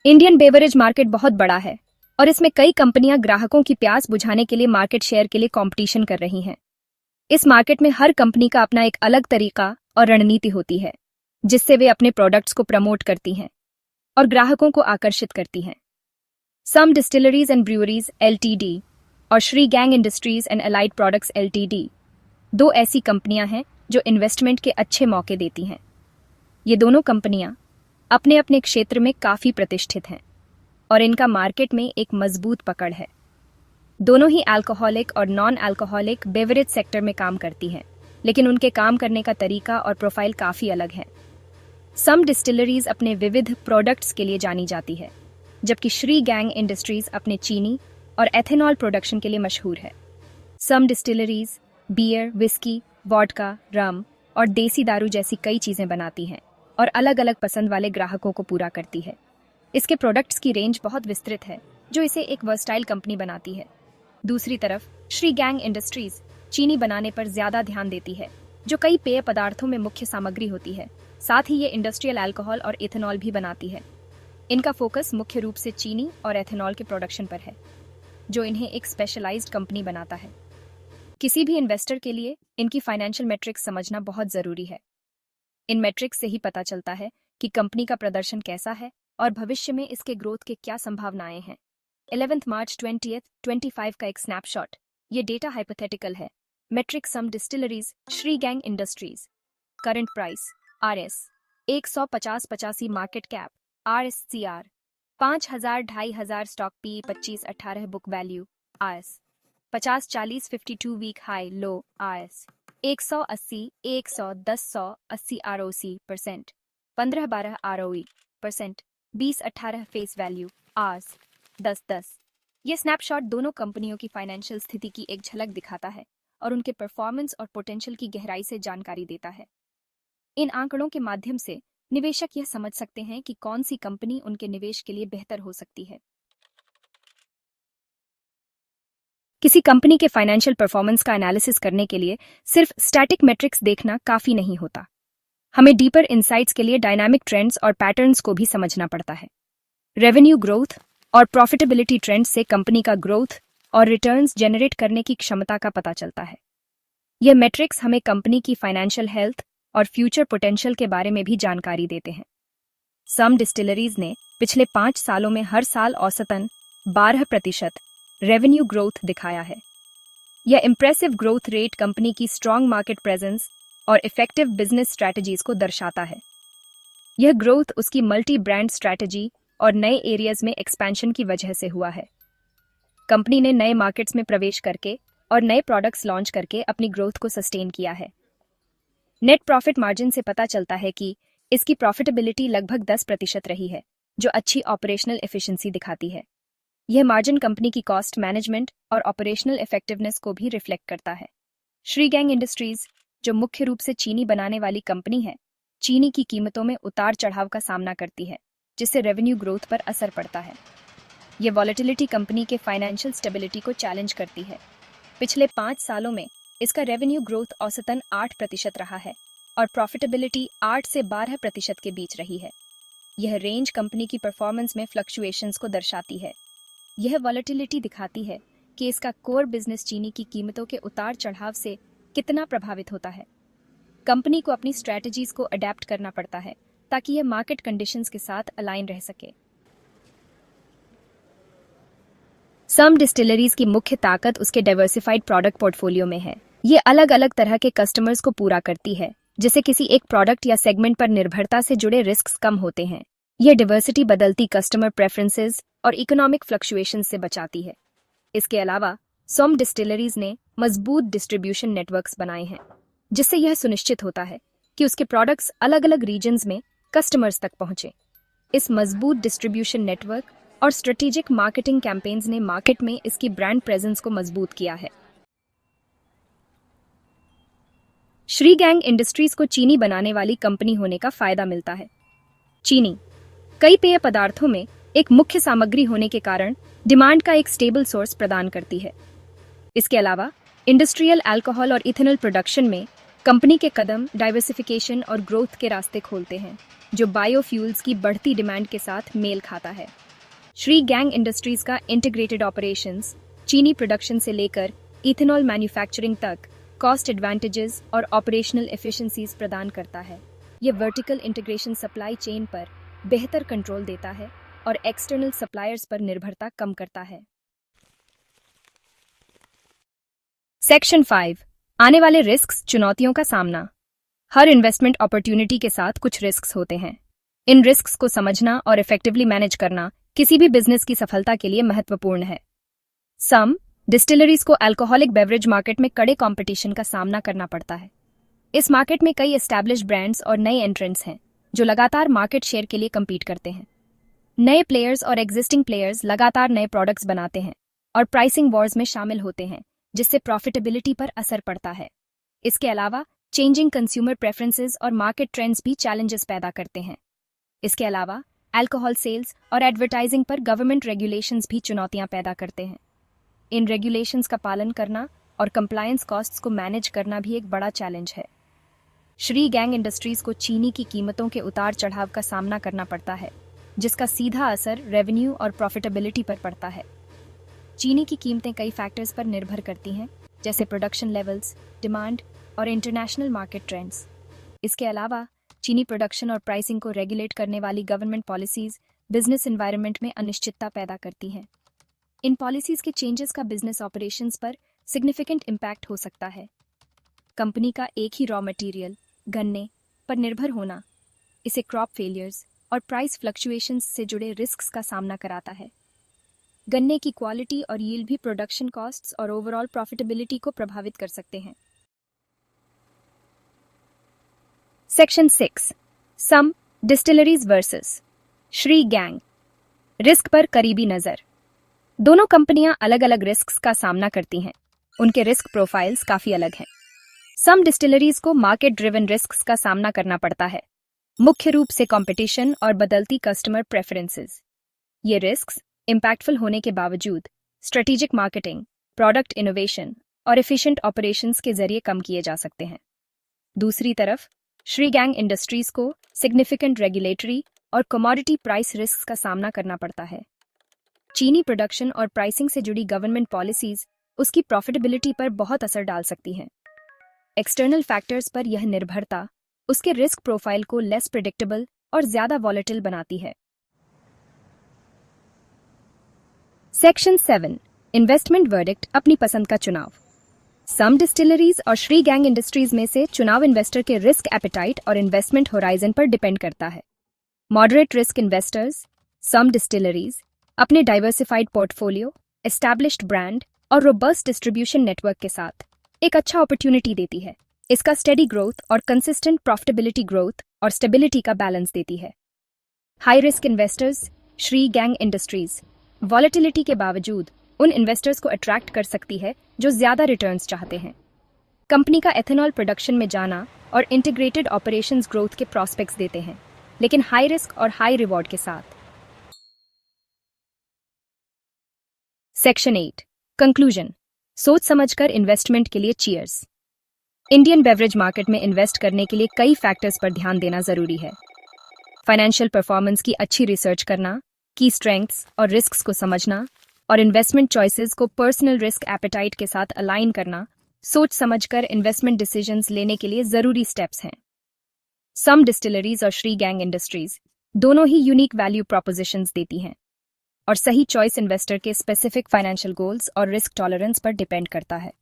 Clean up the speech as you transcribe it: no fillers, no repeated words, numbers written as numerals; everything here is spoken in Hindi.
इंडियन बेवरेज मार्केट बहुत बड़ा है और इसमें कई कंपनियां ग्राहकों की प्यास बुझाने के लिए मार्केट शेयर के लिए कंपटीशन कर रही हैं। इस मार्केट में हर कंपनी का अपना एक अलग तरीका और रणनीति होती है, जिससे वे अपने प्रोडक्ट्स को प्रमोट करती हैं और ग्राहकों को आकर्षित करती हैं। सम डिस्टिलरीज एंड ब्रूअरीज एलटीडी और Shri Gang industries and allied products LTD दो ऐसी कंपनियां हैं जो इन्वेस्टमेंट के अच्छे मौके देती हैं। ये दोनों कंपनियां अपने अपने क्षेत्र में काफी प्रतिष्ठित हैं और इनका मार्केट में एक मजबूत पकड़ है। दोनों ही अल्कोहलिक और नॉन अल्कोहलिक बेवरेज सेक्टर में काम करती हैं, लेकिन उनके काम करने का तरीका और प्रोफाइल काफी अलग है। सम डिस्टिलरीज अपने विविध प्रोडक्ट्स के लिए जानी जाती है, जबकि श्री गैंग इंडस्ट्रीज अपने चीनी और एथेनॉल प्रोडक्शन के लिए मशहूर है। सम डिस्टिलरीज बियर, विस्की, वॉडका, रम और देसी दारू जैसी कई चीजें बनाती हैं और अलग अलग पसंद वाले ग्राहकों को पूरा करती है। इसके प्रोडक्ट्स की रेंज बहुत विस्तृत है, जो इसे एक वर्सटाइल कंपनी बनाती है। दूसरी तरफ श्री गैंग इंडस्ट्रीज चीनी बनाने पर ज्यादा ध्यान देती है, जो कई पेय पदार्थों में मुख्य सामग्री होती है। साथ ही ये इंडस्ट्रियल अल्कोहल और एथेनॉल भी बनाती है। इनका फोकस मुख्य रूप से चीनी और एथेनॉल के प्रोडक्शन पर है, जो इन्हें एक स्पेशलाइज्ड कंपनी बनाता है। किसी भी इन्वेस्टर के लिए इनकी फाइनेंशियल मैट्रिक्स समझना बहुत जरूरी है। इन मैट्रिक्स से ही पता चलता है कि कंपनी का प्रदर्शन कैसा है और भविष्य में इसके ग्रोथ के क्या संभावनाएं हैं। 11 मार्च 2025 का एक स्नैपशॉट। ये डेटा हाइपोथेटिकल है। Metric Som Distilleries Shri Gang Industries. Current price RS 150-85 market cap RSCR 5,000-2,500 stock P 25-18 book value RS 50-40 52 week high low RS 180 110 180 ROC% 15-12 ROE% 20-18 face value RS 10-10। ये स्नैपशॉट दोनों कंपनियों की फाइनेंशियल स्थिति की एक झलक दिखाता है और उनके परफॉर्मेंस और पोटेंशियल की गहराई से जानकारी देता है। इन आंकड़ों के माध्यम से निवेशक यह समझ सकते हैं कि कौन सी कंपनी उनके निवेश के लिए बेहतर हो सकती है। किसी कंपनी के फाइनेंशियल परफॉर्मेंस का एनालिसिस करने के लिए सिर्फ स्टैटिक मैट्रिक्स देखना काफी नहीं होता। हमें डीपर इनसाइट्स के लिए डायनामिक ट्रेंड्स और पैटर्न्स को भी समझना पड़ता है। रेवेन्यू ग्रोथ और प्रॉफिटेबिलिटी ट्रेंड्स से कंपनी का ग्रोथ और रिटर्न्स जनरेट करने की क्षमता का पता चलता है। यह मैट्रिक्स हमें कंपनी की फाइनेंशियल हेल्थ और फ्यूचर पोटेंशियल के बारे में भी जानकारी देते हैं। सम डिस्टिलरीज ने पिछले 5 सालों में हर साल औसतन 12% रेवेन्यू ग्रोथ दिखाया है। यह इंप्रेसिव ग्रोथ रेट कंपनी की स्ट्रॉन्ग मार्केट प्रेजेंस और इफेक्टिव बिजनेस स्ट्रैटेजीज को दर्शाता है। यह ग्रोथ उसकी मल्टी ब्रांड स्ट्रैटेजी और नए एरियाज में एक्सपेंशन की वजह से हुआ है। कंपनी ने नए मार्केट्स में प्रवेश करके और नए प्रोडक्ट्स लॉन्च करके अपनी ग्रोथ को सस्टेन किया है। नेट प्रॉफिट मार्जिन से पता चलता है कि इसकी प्रॉफिटेबिलिटी लगभग 10% रही है, जो अच्छी ऑपरेशनल एफिशिएंसी दिखाती है। यह मार्जिन कंपनी की कॉस्ट मैनेजमेंट और ऑपरेशनल इफेक्टिवनेस को भी रिफ्लेक्ट करता है। श्री गैंग इंडस्ट्रीज, जो मुख्य रूप से चीनी बनाने वाली कंपनी है, चीनी की कीमतों में उतार चढ़ाव का सामना करती है, जिससे रेवेन्यू ग्रोथ पर असर पड़ता है। यह वॉलेटिलिटी कंपनी के फाइनेंशियल स्टेबिलिटी को चैलेंज करती है। पिछले 5 सालों में इसका रेवेन्यू ग्रोथ औसतन 8% रहा है और प्रॉफिटेबिलिटी 8 से 12% के बीच रही है। यह रेंज कंपनी की परफॉर्मेंस में फ्लक्चुएशंस को दर्शाती है। यह वॉलेटिलिटी दिखाती है कि इसका कोर बिजनेस चीनी की कीमतों के उतार चढ़ाव से कितना प्रभावित होता है। कंपनी को अपनी स्ट्रैटेजीज को अडेप्ट करना पड़ता है ताकि यह मार्केट कंडीशंस के साथ अलाइन रह सके। सम डिस्टिलरीज की मुख्य ताकत उसके डाइवर्सिफाइड प्रोडक्ट पोर्टफोलियो में है। ये अलग अलग तरह के कस्टमर्स को पूरा करती है, जिससे किसी एक प्रोडक्ट या सेगमेंट पर निर्भरता से जुड़े रिस्क कम होते हैं। यह डाइवर्सिटी बदलती कस्टमर प्रेफरेंसेस और इकोनॉमिक फ्लक्चुएशन से बचाती है। इसके अलावा सम डिस्टिलरीज ने मजबूत डिस्ट्रीब्यूशन नेटवर्क्स बनाए हैं, जिससे यह सुनिश्चित होता है कि उसके प्रोडक्ट्स अलग अलग रीजन्स में कस्टमर्स तक पहुंचे। इस मजबूत डिस्ट्रीब्यूशन नेटवर्क और स्ट्रेटेजिक मार्केटिंग कैंपेन्स ने मार्केट में इसकी ब्रांड प्रेजेंस को मजबूत किया है। श्री गैंग इंडस्ट्रीज को चीनी बनाने वाली कंपनी होने का फायदा मिलता है। चीनी कई पेय पदार्थों में एक मुख्य सामग्री होने के कारण डिमांड का एक स्टेबल सोर्स प्रदान करती है। इसके अलावा इंडस्ट्रियल अल्कोहल और इथेनॉल प्रोडक्शन में कंपनी के कदम डाइवर्सिफिकेशन और ग्रोथ के रास्ते खोलते हैं, जो बायोफ्यूल्स की बढ़ती डिमांड के साथ मेल खाता है। श्री गैंग इंडस्ट्रीज का इंटीग्रेटेड ऑपरेशंस चीनी प्रोडक्शन से लेकर इथेनॉल मैन्युफैक्चरिंग तक कॉस्ट एडवांटेजेस और ऑपरेशनल एफिशिएंसीज प्रदान करता है। यह वर्टिकल इंटीग्रेशन सप्लाई चेन पर बेहतर कंट्रोल देता है और एक्सटर्नल सप्लायर्स पर निर्भरता कम करता है। सेक्शन 5 आने वाले रिस्क्स, चुनौतियों का सामना। हर इन्वेस्टमेंट अपॉर्चुनिटी के साथ कुछ रिस्क्स होते हैं। इन रिस्क्स को समझना और इफेक्टिवली मैनेज करना किसी भी बिजनेस की सफलता के लिए महत्वपूर्ण है। सम डिस्टिलरीज को अल्कोहलिक बेवरेज मार्केट में कड़े कंपटीशन का सामना करना पड़ता है। इस मार्केट में कई एस्टैब्लिश्ड ब्रांड्स और नए एंट्रेंट्स हैं जो लगातार मार्केट शेयर के लिए कम्पीट करते हैं। नए प्लेयर्स और एग्जिस्टिंग प्लेयर्स लगातार नए प्रोडक्ट्स बनाते हैं और प्राइसिंग वॉर्स में शामिल होते हैं, जिससे प्रॉफिटेबिलिटी पर असर पड़ता है। इसके अलावा चेंजिंग कंज्यूमर प्रेफरेंसेस और मार्केट ट्रेंड्स भी चैलेंजेस पैदा करते हैं। इसके अलावा अल्कोहल सेल्स और एडवर्टाइजिंग पर गवर्नमेंट रेगुलेशंस भी चुनौतियां पैदा करते हैं। इन रेगुलेशंस का पालन करना और कंप्लायंस कॉस्ट्स को मैनेज करना भी एक बड़ा चैलेंज है। श्री गैंग इंडस्ट्रीज को चीनी की कीमतों के उतार चढ़ाव का सामना करना पड़ता है, जिसका सीधा असर रेवेन्यू और प्रॉफिटेबिलिटी पर पड़ता है। चीनी की कीमतें कई फैक्टर्स पर निर्भर करती हैं, जैसे प्रोडक्शन लेवल्स, डिमांड और इंटरनेशनल मार्केट ट्रेंड्स। इसके अलावा चीनी प्रोडक्शन और प्राइसिंग को रेगुलेट करने वाली गवर्नमेंट पॉलिसीज बिजनेस एनवायरनमेंट में अनिश्चितता पैदा करती हैं। इन पॉलिसीज के चेंजेस का बिजनेस ऑपरेशंस पर सिग्निफिकेंट इम्पैक्ट हो सकता है। कंपनी का एक ही रॉ मटेरियल, गन्ने, पर निर्भर होना इसे क्रॉप फेलियर्स और प्राइस फ्लक्चुएशंस से जुड़े रिस्क्स का सामना कराता है। गन्ने की क्वालिटी और यील्ड भी प्रोडक्शन कॉस्ट्स और ओवरऑल प्रॉफिटेबिलिटी को प्रभावित कर सकते हैं। Section 6 Som Distilleries versus Shri Gang. Risk पर करीबी नजर। दोनों कंपनियां अलग अलग रिस्क्स का सामना करती हैं। उनके रिस्क प्रोफाइल्स काफी अलग हैं। सम डिस्टिलरीज को मार्केट ड्रिवन रिस्क्स का सामना करना पड़ता है, मुख्य रूप से कंपटीशन और बदलती कस्टमर प्रेफरेंसेस। ये रिस्क्स इम्पैक्टफुल होने के बावजूद स्ट्रेटेजिक मार्केटिंग, प्रोडक्ट इनोवेशन और एफिशिएंट ऑपरेशंस के जरिए कम किए जा सकते हैं। दूसरी तरफ श्री गैंग इंडस्ट्रीज को सिग्निफिकेंट रेगुलेटरी और कमोडिटी प्राइस रिस्क का सामना करना पड़ता है। चीनी प्रोडक्शन और प्राइसिंग से जुड़ी गवर्नमेंट पॉलिसीज उसकी प्रॉफिटेबिलिटी पर बहुत असर डाल सकती हैं। एक्सटर्नल फैक्टर्स पर यह निर्भरता उसके रिस्क प्रोफाइल को लेस प्रेडिक्टेबल और ज्यादा वॉलेटिल बनाती है। सेक्शन 7 इन्वेस्टमेंट वर्डिक्ट, अपनी पसंद का चुनाव। सम डिस्टिलरीज और श्री गैंग इंडस्ट्रीज में से चुनाव इन्वेस्टर के रिस्क एपेटाइट और इन्वेस्टमेंट होराइजन पर डिपेंड करता है। मॉडरेट रिस्क इन्वेस्टर्स, सम डिस्टिलरीज अपने डाइवर्सिफाइड पोर्टफोलियो, एस्टैब्लिश्ड ब्रांड और रोबस्ट डिस्ट्रीब्यूशन नेटवर्क के साथ एक अच्छा अपॉर्चुनिटी देती है। इसका स्टेडी ग्रोथ और कंसिस्टेंट प्रॉफिटेबिलिटी ग्रोथ और स्टेबिलिटी का बैलेंस देती है। High risk investors, Shri Gang industries volatility के बावजूद उन इन्वेस्टर्स को अट्रैक्ट कर सकती है जो ज्यादा रिटर्न्स चाहते हैं। कंपनी का एथेनॉल प्रोडक्शन में जाना और इंटीग्रेटेड ऑपरेशंस ग्रोथ के प्रॉस्पेक्ट्स देते हैं, लेकिन हाई रिस्क और हाई रिवॉर्ड के साथ। सेक्शन 8 कंक्लूजन, सोच समझकर इन्वेस्टमेंट के लिए चीयर्स। इंडियन बेवरेज मार्केट में इन्वेस्ट करने के लिए कई फैक्टर्स पर ध्यान देना जरूरी है। फाइनेंशियल परफॉर्मेंस की अच्छी रिसर्च करना, की स्ट्रेंथ्स और रिस्क्स को समझना और इन्वेस्टमेंट चॉइसेस को पर्सनल रिस्क एपेटाइट के साथ अलाइन करना सोच समझकर इन्वेस्टमेंट डिसीजंस लेने के लिए जरूरी स्टेप्स हैं। सम डिस्टिलरीज और श्री गैंग इंडस्ट्रीज दोनों ही यूनिक वैल्यू प्रोपोजिशंस देती हैं और सही चॉइस इन्वेस्टर के स्पेसिफिक फाइनेंशियल गोल्स और रिस्क टॉलरेंस पर डिपेंड करता है।